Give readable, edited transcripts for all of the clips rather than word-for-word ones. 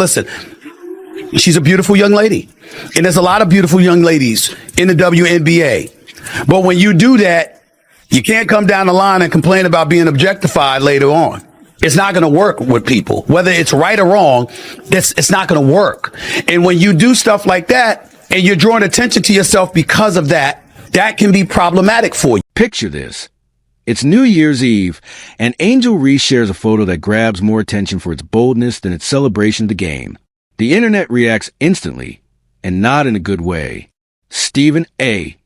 listen, she's a beautiful young lady. And there's a lot of beautiful young ladies in the WNBA. But when you do that, you can't come down the line and complain about being objectified later on. It's not going to work with people. Whether it's right or wrong, it's not going to work. And when you do stuff like that and you're drawing attention to yourself because of that, that can be problematic for you. Picture this. It's New Year's Eve, and Angel Reese shares a photo that grabs more attention for its boldness than its celebration of the game. The internet reacts instantly, and not in a good way. StephenASmith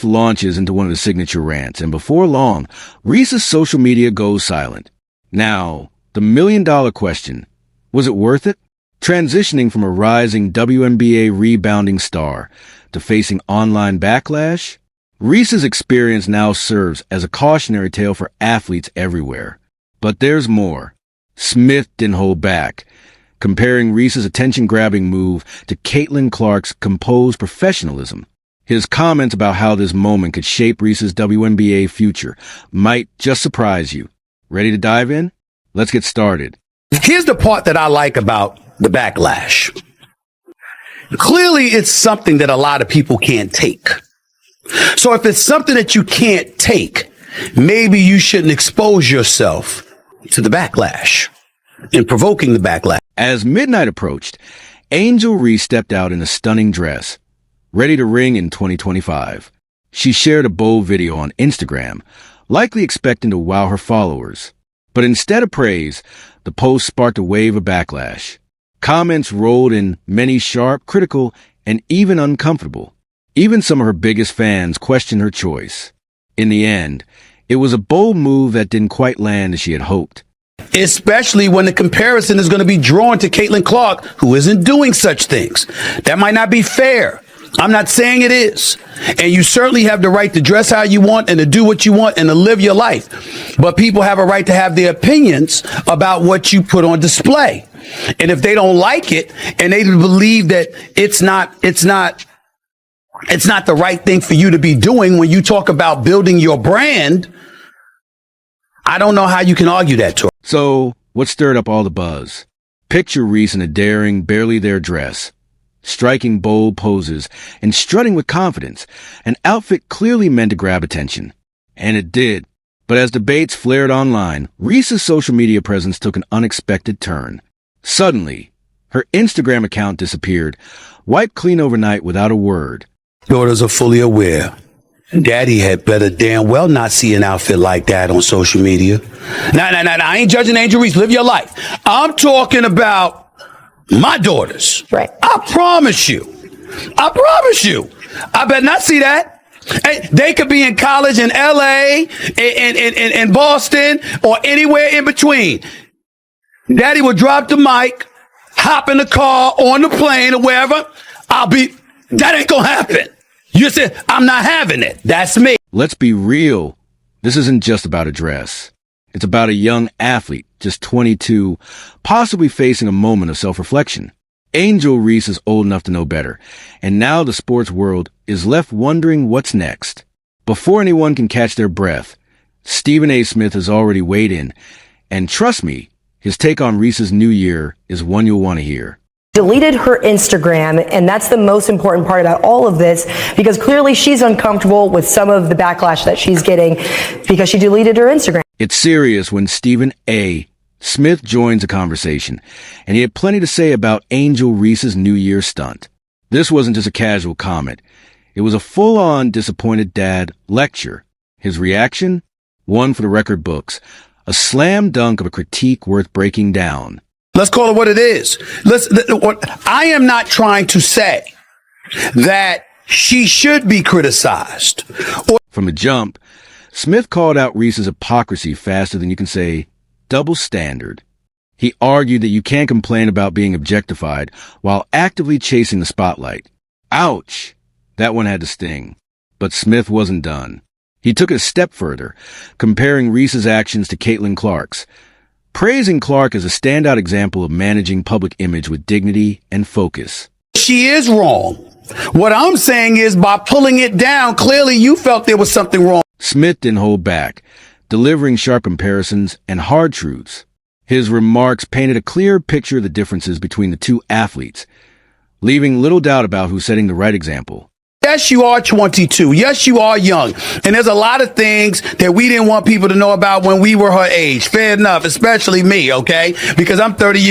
launches into one of his signature rants, and before long, Reese's social media goes silent. Now, the million-dollar question, was it worth it? Transitioning from a rising WNBA rebounding star to facing online backlash, Reese's experience now serves as a cautionary tale for athletes everywhere. But there's more. Smith didn't hold back, comparing Reese's attention-grabbing move to Caitlin Clark's composed professionalism. His comments about how this moment could shape Reese's WNBA future might just surprise you. Ready to dive in? Let's get started. Here's the part that I like about the backlash. Clearly, it's something that a lot of people can't take. So if it's something that you can't take, maybe you shouldn't expose yourself to the backlash and provoking the backlash. As midnight approached, Angel Reese stepped out in a stunning dress, ready to ring in 2025. She shared a bold video on Instagram, likely expecting to wow her followers. But instead of praise, the post sparked a wave of backlash. Comments rolled in, many sharp, critical, and even uncomfortable. Even some of her biggest fans questioned her choice. In the end, it was a bold move that didn't quite land as she had hoped. Especially when the comparison is going to be drawn to Caitlin Clark, who isn't doing such things. That might not be fair. I'm not saying it is. And you certainly have the right to dress how you want and to do what you want and to live your life. But people have a right to have their opinions about what you put on display. And if they don't like it and they believe that it's not the right thing for you to be doing when you talk about building your brand, I don't know how you can argue that to her. So, what stirred up all the buzz? Picture Reese in a daring, barely there dress, striking bold poses and strutting with confidence, an outfit clearly meant to grab attention. And it did. But as debates flared online, Reese's social media presence took an unexpected turn. Suddenly, her Instagram account disappeared, wiped clean overnight without a word. Daughters are fully aware. Daddy had better damn well not see an outfit like that on social media. Nah, I ain't judging Angel Reese. Live your life. I'm talking about my daughters. Right. I promise you. I better not see that. Hey, they could be in college in LA, in Boston, or anywhere in between. Daddy will drop the mic, hop in the car, on the plane, or wherever. That ain't gonna happen. You said, I'm not having it. That's me. Let's be real. This isn't just about a dress. It's about a young athlete, just 22, possibly facing a moment of self-reflection. Angel Reese is old enough to know better, and now the sports world is left wondering what's next. Before anyone can catch their breath, StephenASmith has already weighed in, and trust me, his take on Reese's new year is one you'll want to hear. Deleted her Instagram, and that's the most important part about all of this, because clearly she's uncomfortable with some of the backlash that she's getting because she deleted her Instagram. It's serious when StephenASmith joins the conversation, and he had plenty to say about Angel Reese's New Year stunt. This wasn't just a casual comment. It was a full-on disappointed dad lecture. His reaction? One for the record books. A slam dunk of a critique worth breaking down. Let's call it what it is. I am not trying to say that she should be criticized. From the jump, Smith called out Reese's hypocrisy faster than you can say double standard. He argued that you can't complain about being objectified while actively chasing the spotlight. Ouch! That one had to sting. But Smith wasn't done. He took it a step further, comparing Reese's actions to Caitlin Clark's, praising Clark as a standout example of managing public image with dignity and focus. She is wrong. What I'm saying is by pulling it down, clearly you felt there was something wrong. Smith didn't hold back, delivering sharp comparisons and hard truths. His remarks painted a clear picture of the differences between the two athletes, leaving little doubt about who's setting the right example. Yes, you are 22. Yes, you are young. And there's a lot of things that we didn't want people to know about when we were her age. Fair enough, especially me, okay? Because I'm 30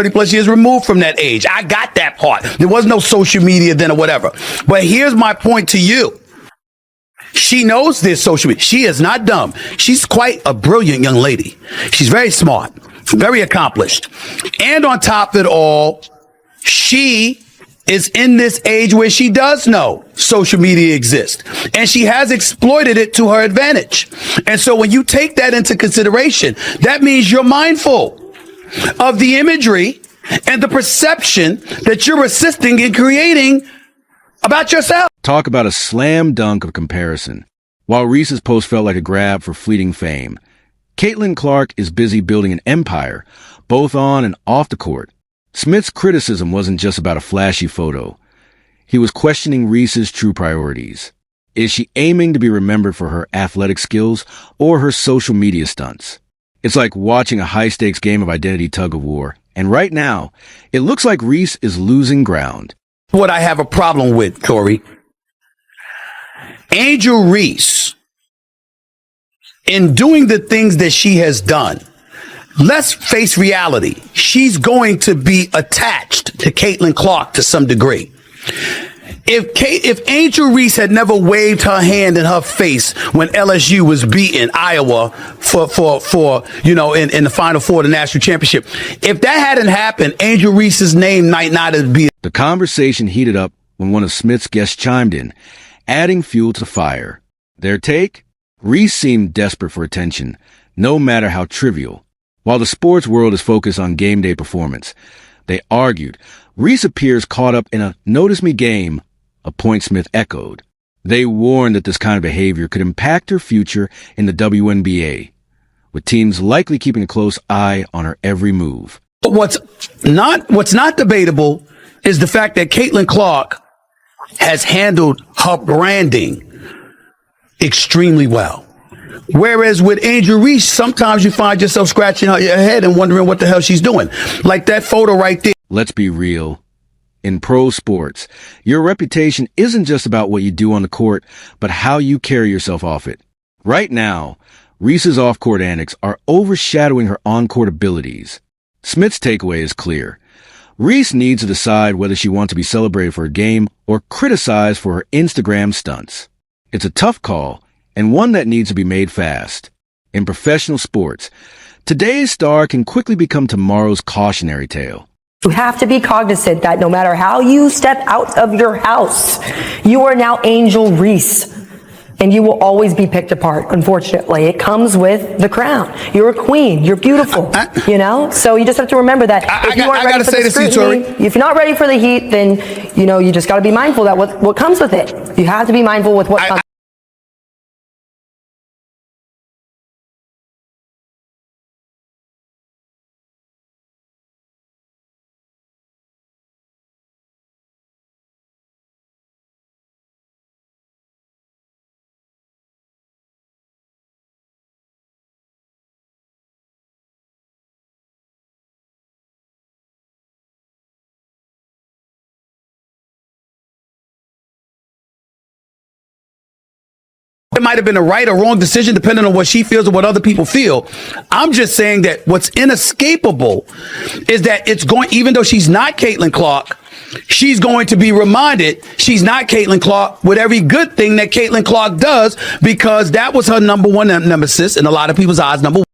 plus years removed from that age. I got that part. There was no social media then or whatever. But here's my point to you. She knows this social media. She is not dumb. She's quite a brilliant young lady. She's very smart, very accomplished. And on top of it all, she is in this age where she does know social media exists, and she has exploited it to her advantage. And so when you take that into consideration, that means you're mindful of the imagery and the perception that you're assisting in creating about yourself. Talk about a slam dunk of comparison. While Reese's post felt like a grab for fleeting fame, Caitlin Clark is busy building an empire, both on and off the court. Smith's criticism wasn't just about a flashy photo. He was questioning Reese's true priorities. Is she aiming to be remembered for her athletic skills or her social media stunts? It's like watching a high-stakes game of identity tug-of-war. And right now, it looks like Reese is losing ground. What I have a problem with, Corey, Angel Reese, in doing the things that she has done, let's face reality. She's going to be attached to Caitlin Clark to some degree. If Angel Reese had never waved her hand in her face when LSU was beating Iowa for in the Final Four of the national championship, if that hadn't happened, Angel Reese's name might not have been. The conversation heated up when one of Smith's guests chimed in, adding fuel to the fire. Their take? Reese seemed desperate for attention, no matter how trivial. While the sports world is focused on game day performance, they argued, Reese appears caught up in a notice me game, a point Smith echoed. They warned that this kind of behavior could impact her future in the WNBA, with teams likely keeping a close eye on her every move. But what's not debatable is the fact that Caitlin Clark has handled her branding extremely well. Whereas with Angel Reese, sometimes you find yourself scratching your head and wondering what the hell she's doing. Like that photo right there. Let's be real. In pro sports, your reputation isn't just about what you do on the court, but how you carry yourself off it. Right now, Reese's off-court antics are overshadowing her on-court abilities. Smith's takeaway is clear. Reese needs to decide whether she wants to be celebrated for her game or criticized for her Instagram stunts. It's a tough call, and one that needs to be made fast. In professional sports, today's star can quickly become tomorrow's cautionary tale. You have to be cognizant that no matter how you step out of your house, you are now Angel Reese. And you will always be picked apart, unfortunately. It comes with the crown. You're a queen. You're beautiful. So you just have to remember that if you aren't ready for the scrutiny, if you're not ready for the heat, then, you just got to be mindful that what comes with it. You have to be mindful with what comes. It might have been a right or wrong decision depending on what she feels or what other people feel. I'm just saying that what's inescapable is that even though she's not Caitlin Clark, she's going to be reminded she's not Caitlin Clark with every good thing that Caitlin Clark does, because that was her number one nemesis in a lot of people's eyes. Number one.